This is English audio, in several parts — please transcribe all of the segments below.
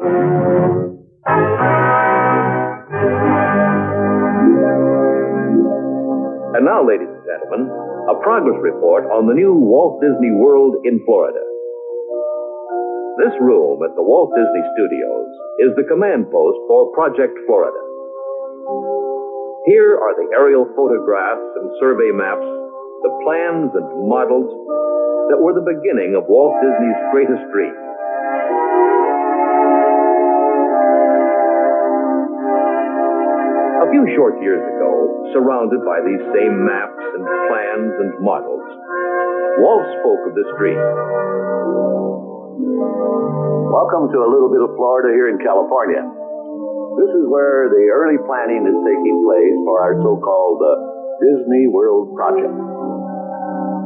And now, ladies and gentlemen, a progress report on the new Walt Disney World in Florida. This room at the Walt Disney Studios is the command post for Project Florida. Here are the aerial photographs and survey maps, the plans and models that were the beginning of Walt Disney's greatest dream. A few short years ago, surrounded by these same maps and plans and models, Walt spoke of this dream. Welcome to a little bit of Florida here in California. This is where the early planning is taking place for our so-called Disney World project.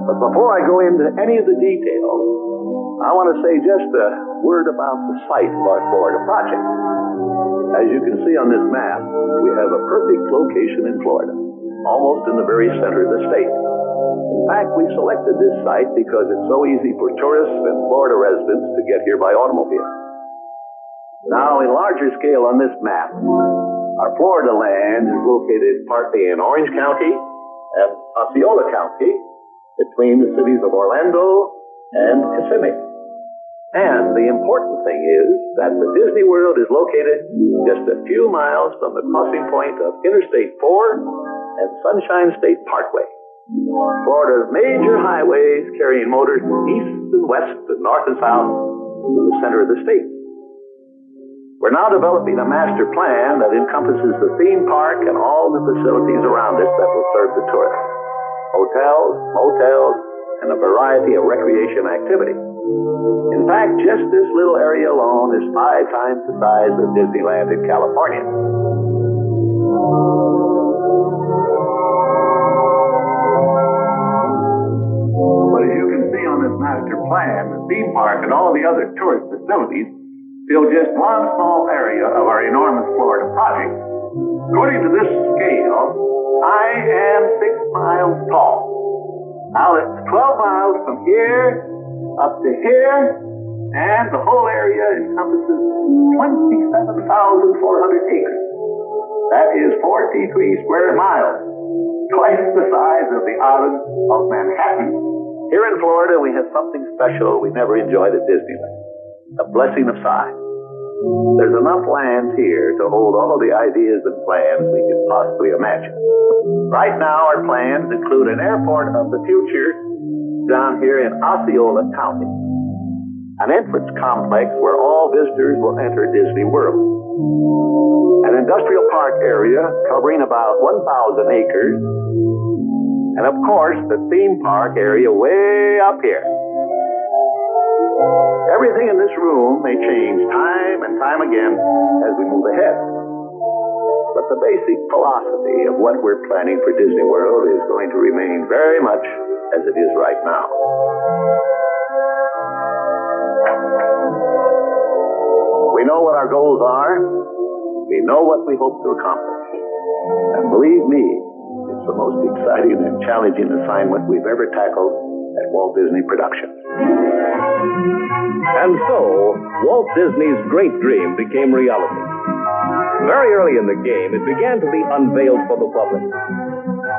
But before I go into any of the details, I want to say just a word about the site of our Florida project. As you can see on this map, we have a perfect location in Florida, almost in the very center of the state. In fact, we selected this site because it's so easy for tourists and Florida residents to get here by automobile. Now, in larger scale on this map, our Florida land is located partly in Orange County and Osceola County, between the cities of Orlando and Kissimmee. And the important thing is that the Disney World is located just a few miles from the crossing point of Interstate 4 and Sunshine State Parkway, Florida's major highways carrying motors east and west and north and south to the center of the state. We're now developing a master plan that encompasses the theme park and all the facilities around it that will serve the tourists. Hotels, motels, and a variety of recreation activities. In fact, just this little area alone is 5 times the size of Disneyland in California. But as you can see on this master plan, the theme park and all the other tourist facilities fill just one small area of our enormous Florida project. According to this scale, I am 6 miles tall. Now it's 12 miles from here up to here, and the whole area encompasses 27,400 acres. That is 43 square miles, twice the size of the island of Manhattan. Here in Florida, we have something special we never enjoyed at Disneyland, a blessing of size. There's enough land here to hold all of the ideas and plans we could possibly imagine. Right now, our plans include an airport of the future down here in Osceola County, an entrance complex where all visitors will enter Disney World, an industrial park area covering about 1,000 acres, and of course, the theme park area way up here. Everything in this room may change time and time again as we move ahead. But the basic philosophy of what we're planning for Disney World is going to remain very much as it is right now. We know what our goals are. We know what we hope to accomplish. And believe me, it's the most exciting and challenging assignment we've ever tackled at Walt Disney Productions. And so, Walt Disney's great dream became reality. Very early in the game, it began to be unveiled for the public.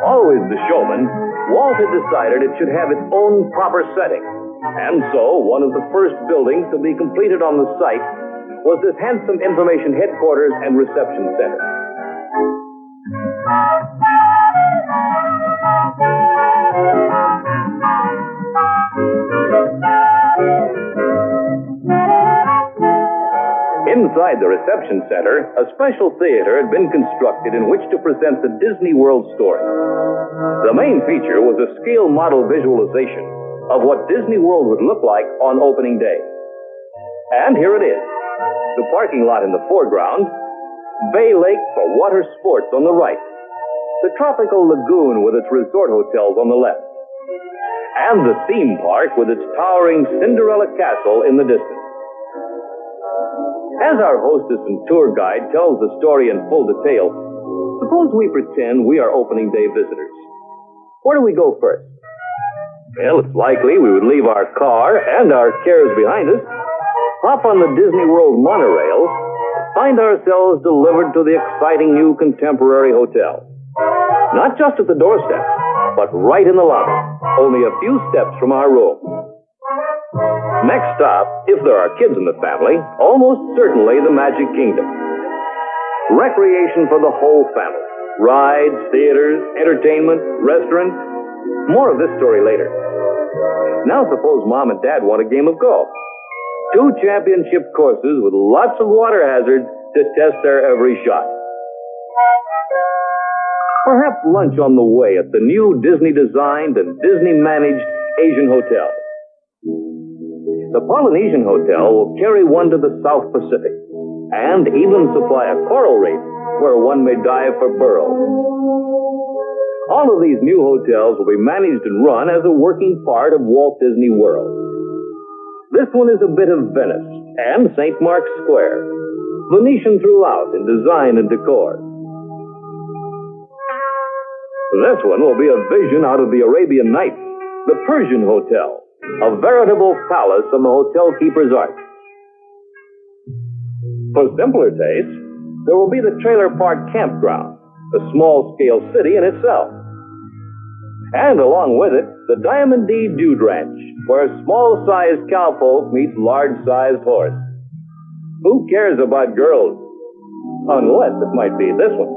Always the showman, Walt had decided it should have its own proper setting. And so, one of the first buildings to be completed on the site was this handsome information headquarters and reception center. Inside the reception center, a special theater had been constructed in which to present the Disney World story. The main feature was a scale model visualization of what Disney World would look like on opening day. And here it is. The parking lot in the foreground, Bay Lake for water sports on the right, the tropical lagoon with its resort hotels on the left, and the theme park with its towering Cinderella castle in the distance. As our hostess and tour guide tells the story in full detail, suppose we pretend we are opening day visitors. Where do we go first? Well, it's likely we would leave our car and our cares behind us hop on the Disney World Monorail, find ourselves delivered to the exciting new contemporary hotel. Not just at the doorstep, but right in the lobby, only a few steps from our room. Next stop, if there are kids in the family, almost certainly the Magic Kingdom. Recreation for the whole family. Rides, theaters, entertainment, restaurants. More of this story later. Now suppose Mom and Dad want a game of golf. 2 championship courses with lots of water hazards to test their every shot. Perhaps lunch on the way at the new Disney-designed and Disney-managed Asian Hotel. The Polynesian Hotel will carry one to the South Pacific and even supply a coral reef where one may dive for pearls. All of these new hotels will be managed and run as a working part of Walt Disney World. This one is a bit of Venice and St. Mark's Square, Venetian throughout in design and decor. This one will be a vision out of the Arabian Nights, the Persian Hotel, a veritable palace on the hotel keeper's art. For simpler tastes, there will be the Trailer Park Campground, a small-scale city in itself. And along with it, the Diamond D Dude Ranch, where small-sized cowpoke meets large-sized horse. Who cares about girls? Unless it might be this one.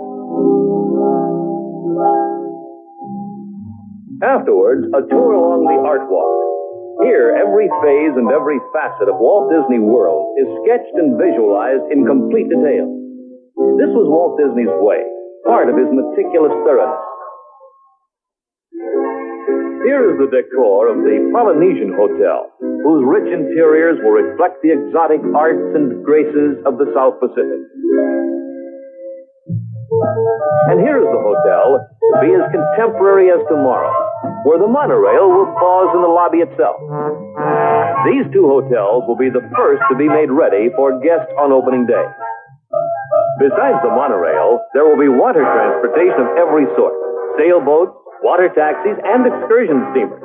Afterwards, a tour along the Art Walk. Here, every phase and every facet of Walt Disney World is sketched and visualized in complete detail. This was Walt Disney's way, part of his meticulous thoroughness. Here is the decor of the Polynesian Hotel, whose rich interiors will reflect the exotic arts and graces of the South Pacific. And here is the hotel to be as contemporary as tomorrow, where the monorail will pause in the lobby itself. These 2 hotels will be the first to be made ready for guests on opening day. Besides the monorail, there will be water transportation of every sort: sailboats, water taxis, and excursion steamers.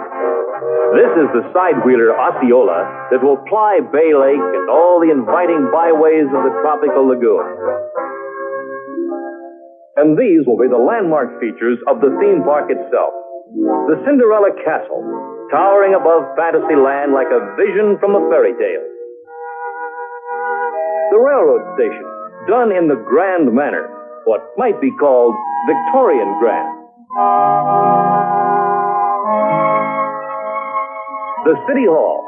This is the side-wheeler Osceola that will ply Bay Lake and all the inviting byways of the tropical lagoon. And these will be the landmark features of the theme park itself. The Cinderella Castle, towering above Fantasyland like a vision from a fairy tale. The railroad station, done in the grand manner, what might be called Victorian grand. The City Hall.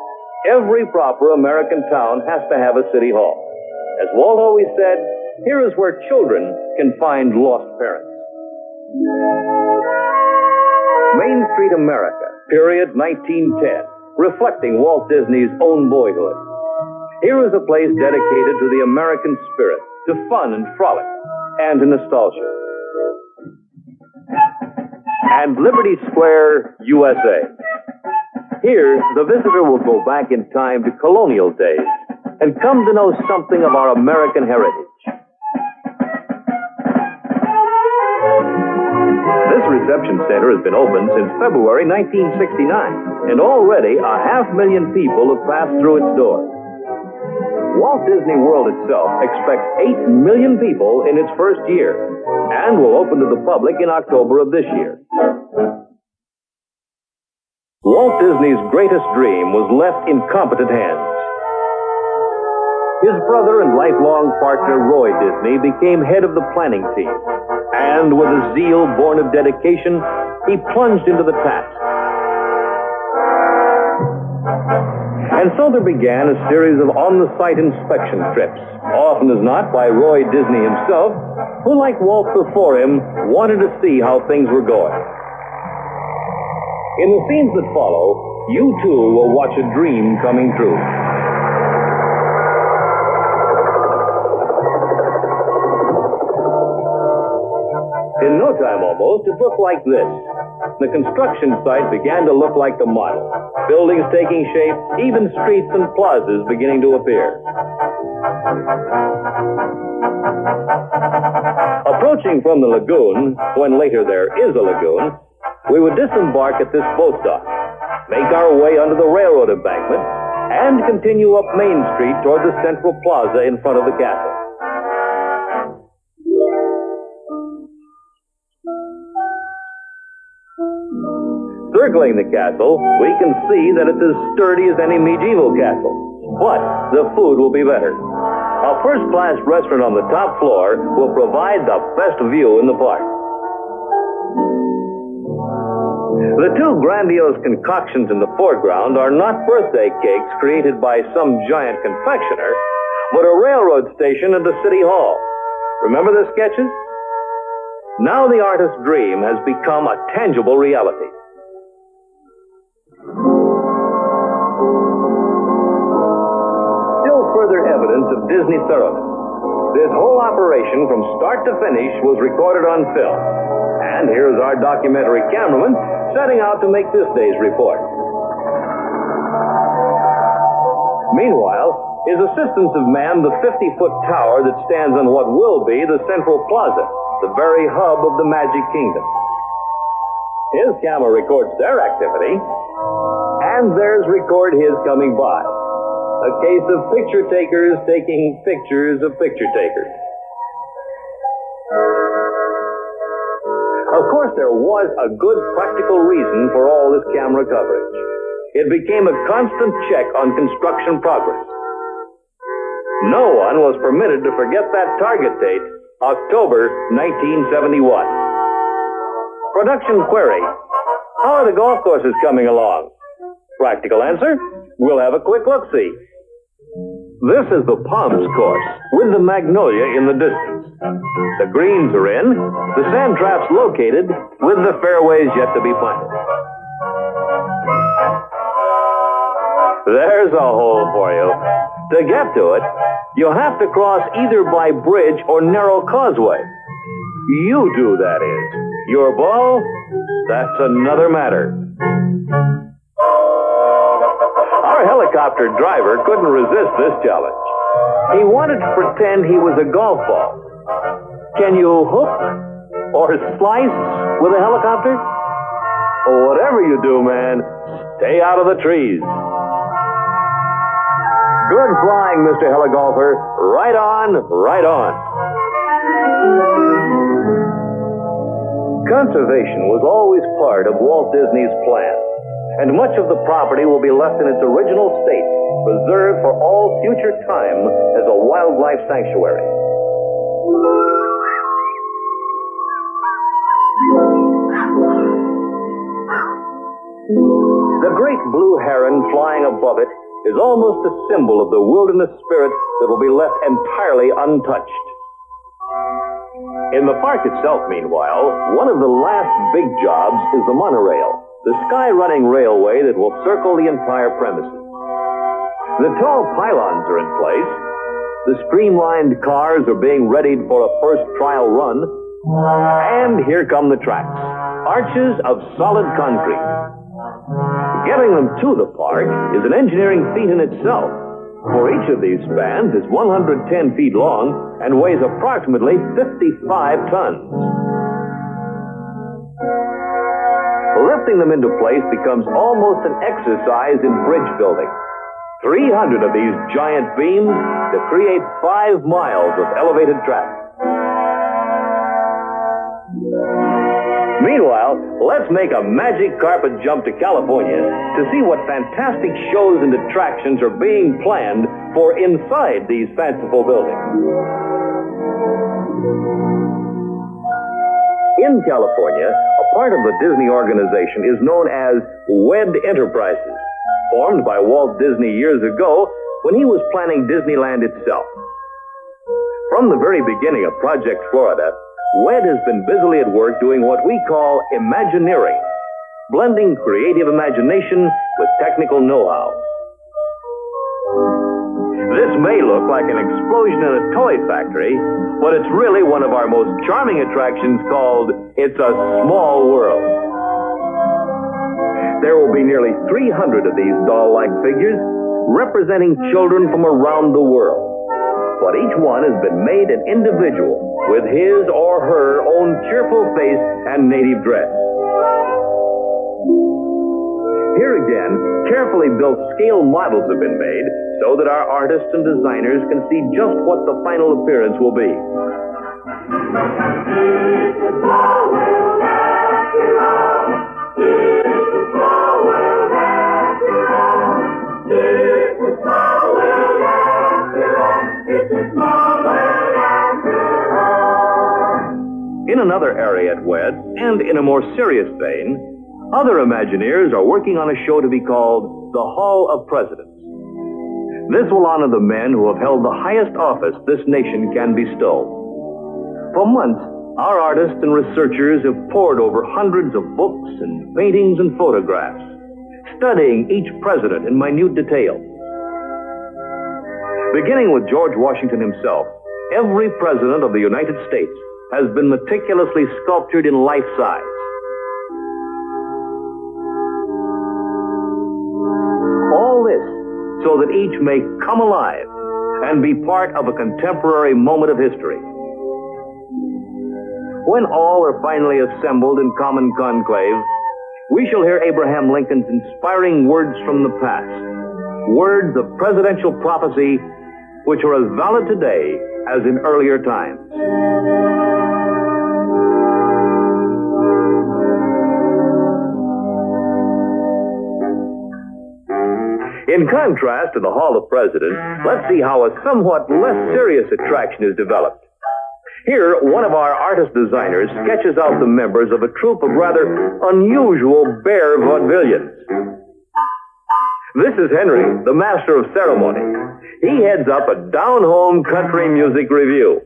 Every proper American town has to have a city hall. As Walt always said, here is where children can find lost parents. Main Street America, period 1910, reflecting Walt Disney's own boyhood. Here is a place dedicated to the American spirit, to fun and frolic, and to nostalgia. And Liberty Square, USA. Here, the visitor will go back in time to colonial days and come to know something of our American heritage. This reception center has been open since February 1969, and already 500,000 people have passed through its doors. Walt Disney World itself expects 8 million people in its first year, and will open to the public in October of this year. Walt Disney's greatest dream was left in competent hands. His brother and lifelong partner Roy Disney became head of the planning team, and with a zeal born of dedication, he plunged into the task. And so there began a series of on-the-site inspection trips, often as not by Roy Disney himself, who, like Walt before him, wanted to see how things were going. In the scenes that follow, you too will watch a dream coming true. In no time almost, it looked like this. The construction site began to look like the model. Buildings taking shape, even streets and plazas beginning to appear. Approaching from the lagoon, when later there is a lagoon, we would disembark at this boat dock, make our way under the railroad embankment, and continue up Main Street toward the central plaza in front of the castle. Circling the castle, we can see that it's as sturdy as any medieval castle. But the food will be better. A first-class restaurant on the top floor will provide the best view in the park. The two grandiose concoctions in the foreground are not birthday cakes created by some giant confectioner, but a railroad station and a city hall. Remember the sketches? Now the artist's dream has become a tangible reality. Still further evidence of Disney thoroughness. This whole operation from start to finish was recorded on film. And here's our documentary cameraman setting out to make this day's report. Meanwhile, his assistants have manned the 50-foot tower that stands on what will be the central plaza, the very hub of the Magic Kingdom. His camera records their activity, and theirs record his coming by. A case of picture takers taking pictures of picture takers. Of course, there was a good practical reason for all this camera coverage. It became a constant check on construction progress. No one was permitted to forget that target date, October 1971. Production query: how are the golf courses coming along? Practical answer: we'll have a quick look-see. This is the Palms course, with the magnolia in the distance. The greens are in, the sand traps located, with the fairways yet to be planted. There's a hole for you. To get to it, you'll have to cross either by bridge or narrow causeway. You do, that is. Your ball? That's another matter. Our helicopter driver couldn't resist this challenge. He wanted to pretend he was a golf ball. Can you hook or slice with a helicopter? Whatever you do, man, stay out of the trees. Good flying, Mr. Heligolfer. Right on, right on. Conservation was always part of Walt Disney's plan, and much of the property will be left in its original state, preserved for all future time as a wildlife sanctuary. The great blue heron flying above it is almost a symbol of the wilderness spirit that will be left entirely untouched. In the park itself, meanwhile, one of the last big jobs is the monorail, the sky-running railway that will circle the entire premises. The tall pylons are in place. The streamlined cars are being readied for a first trial run. And here come the tracks, arches of solid concrete. Getting them to the park is an engineering feat in itself, for each of these spans is 110 feet long and weighs approximately 55 tons. Lifting them into place becomes almost an exercise in bridge building. 300 of these giant beams to create 5 miles of elevated track. Meanwhile, let's make a magic carpet jump to California to see what fantastic shows and attractions are being planned for inside these fanciful buildings. In California, a part of the Disney organization is known as WED Enterprises, formed by Walt Disney years ago when he was planning Disneyland itself. From the very beginning of Project Florida, WED has been busily at work doing what we call Imagineering, blending creative imagination with technical know-how. This may look like an explosion in a toy factory, but it's really one of our most charming attractions called It's a Small World. There will be nearly 300 of these doll-like figures representing children from around the world. But each one has been made an individual with his or her own cheerful face and native dress. Here again, carefully built scale models have been made so that our artists and designers can see just what the final appearance will be. In another area at WED, and in a more serious vein, other Imagineers are working on a show to be called The Hall of Presidents. This will honor the men who have held the highest office this nation can bestow. For months, our artists and researchers have pored over hundreds of books and paintings and photographs, studying each president in minute detail. Beginning with George Washington himself, every president of the United States has been meticulously sculptured in life size. All this so that each may come alive and be part of a contemporary moment of history. When all are finally assembled in common conclave, we shall hear Abraham Lincoln's inspiring words from the past, words of presidential prophecy which are as valid today as in earlier times. In contrast to the Hall of Presidents, let's see how a somewhat less serious attraction is developed. Here, one of our artist designers sketches out the members of a troupe of rather unusual bear vaudevillians. This is Henry, the master of ceremony. He heads up a down-home country music review.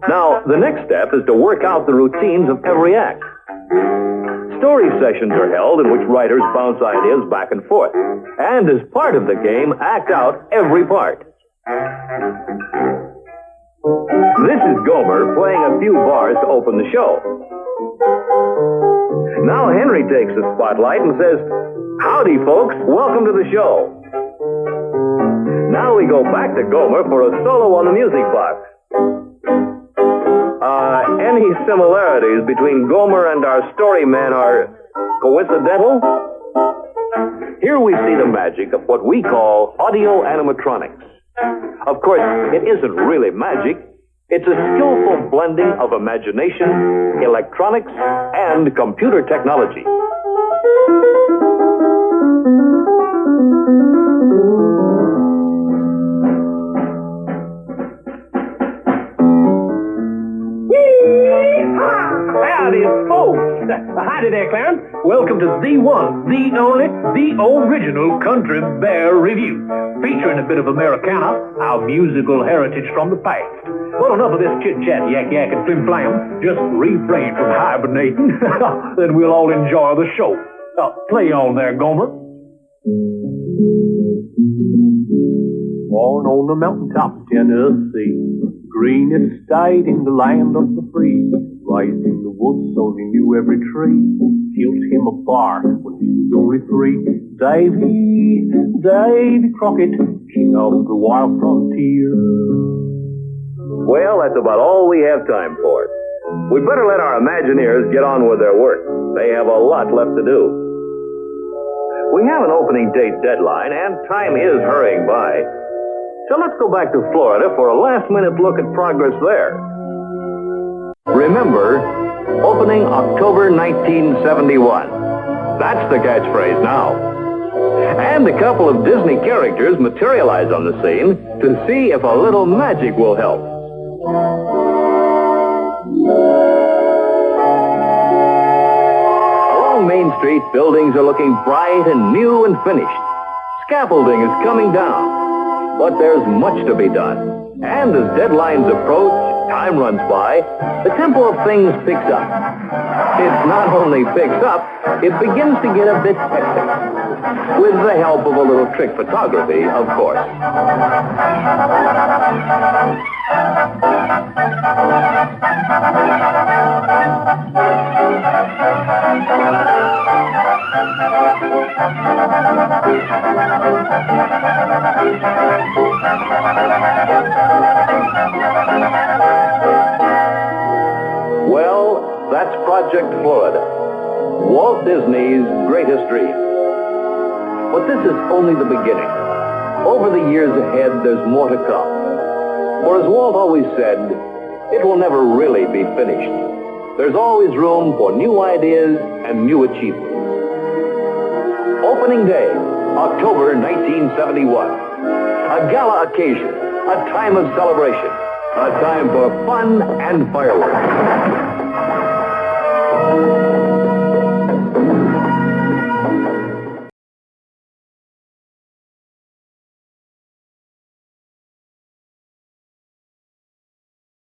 Now, the next step is to work out the routines of every act. Story sessions are held in which writers bounce ideas back and forth, and as part of the game, act out every part. This is Gomer playing a few bars to open the show. Now Henry takes the spotlight and says, "Howdy, folks. Welcome to the show." Now we go back to Gomer for a solo on the music box. Any similarities between Gomer and our story man are coincidental? Here we see the magic of what we call audio animatronics. Of course, it isn't really magic. It's a skillful blending of imagination, electronics, and computer technology. Howdy, folks. Howdy there, Clarence. Welcome to the one, the only, the original Country Bear Review, featuring a bit of Americana, our musical heritage from the past. Well, enough of this chit-chat, yak-yak, and flim-flam. Just refrain from hibernating, then we'll all enjoy the show. Play on there, Gomer. Born on the mountaintop of Tennessee, greenest state in the land of the free. Raised in the woods so he knew every tree. Killed him a bar when he was only 3. Davy Crockett, king of the wild frontier. Well, that's about all we have time for. We better let our Imagineers get on with their work. They have a lot left to do. We have an opening date deadline, and time is hurrying by. So let's go back to Florida for a last-minute look at progress there. Remember, opening October 1971. That's the catchphrase now. And a couple of Disney characters materialize on the scene to see if a little magic will help. Along Main Street, buildings are looking bright and new and finished. Scaffolding is coming down, but there's much to be done. And as deadlines approach, time runs by, the tempo of things picks up. It not only picks up, it begins to get a bit hectic. With the help of a little trick photography, of course. Well, that's Project Florida. Walt Disney's greatest dream. But this is only the beginning. Over the years ahead, there's more to come. For as Walt always said, it will never really be finished. There's always room for new ideas and new achievements. Opening Day, October 1971. A gala occasion, a time of celebration, a time for fun and fireworks.